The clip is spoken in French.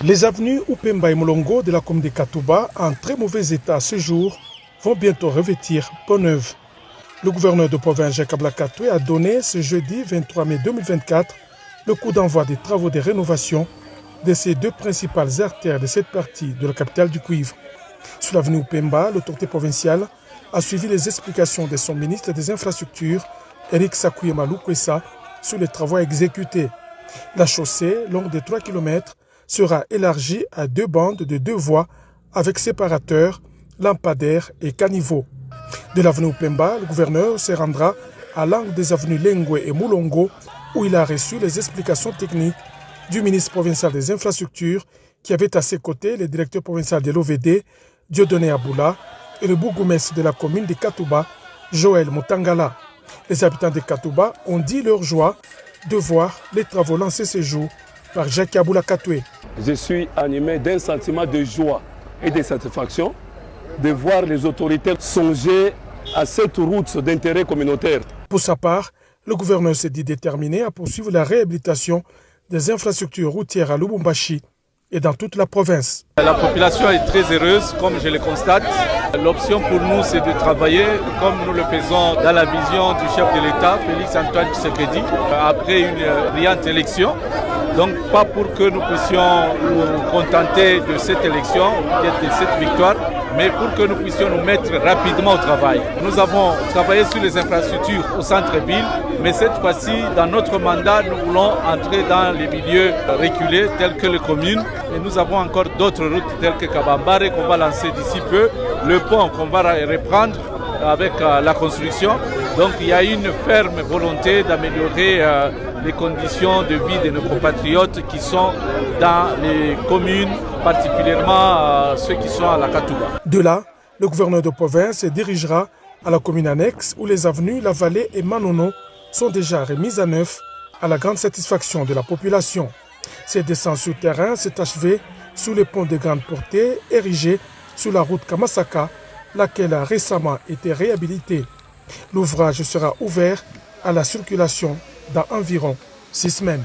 Les avenues Upemba et Molongo de la commune de Katouba, en très mauvais état à ce jour, vont bientôt revêtir peau neuve. Le gouverneur de province Jacques Ablakatoué a donné ce jeudi 23 mai 2024 le coup d'envoi des travaux de rénovation de ces deux principales artères de cette partie de la capitale du cuivre. Sur l'avenue Upemba, l'autorité provinciale a suivi les explications de son ministre des Infrastructures, Eric Sakuyema Lukwesa, sur les travaux exécutés. La chaussée, longue de 3 km, sera élargie à 2 bandes de 2 voies avec séparateurs, lampadaires et caniveaux. De l'avenue Upemba, le gouverneur se rendra à l'angle des avenues Lengwe et Moulongo où il a reçu les explications techniques du ministre provincial des Infrastructures qui avait à ses côtés le directeur provincial de l'OVD, Dieudonné Aboula, et le bourgmestre de la commune de Katouba, Joël Mutangala. Les habitants de Katouba ont dit leur joie de voir les travaux lancés ce jour par Jacques Ablakatoué. Je suis animé d'un sentiment de joie et de satisfaction de voir les autorités songer à cette route d'intérêt communautaire. Pour sa part, le gouverneur s'est dit déterminé à poursuivre la réhabilitation des infrastructures routières à Lubumbashi et dans toute la province. La population est très heureuse, comme je le constate. L'option pour nous, c'est de travailler comme nous le faisons dans la vision du chef de l'État, Félix Antoine Tshisekedi, après une brillante élection. Donc pas pour que nous puissions nous contenter de cette élection, de cette victoire, mais pour que nous puissions nous mettre rapidement au travail. Nous avons travaillé sur les infrastructures au centre-ville, mais cette fois-ci, dans notre mandat, nous voulons entrer dans les milieux reculés tels que les communes. Et nous avons encore d'autres routes telles que Kabambare qu'on va lancer d'ici peu, le pont qu'on va reprendre avec la construction. Donc il y a une ferme volonté d'améliorer les conditions de vie de nos compatriotes qui sont dans les communes, particulièrement ceux qui sont à la Katouba. De là, le gouverneur de province se dirigera à la commune annexe où les avenues La Vallée et Manono sont déjà remises à neuf à la grande satisfaction de la population. Cette descente sur terrain s'est achevée sous le pont de grande portée érigé sur la route Kamasaka, laquelle a récemment été réhabilitée. L'ouvrage sera ouvert à la circulation dans environ 6 semaines.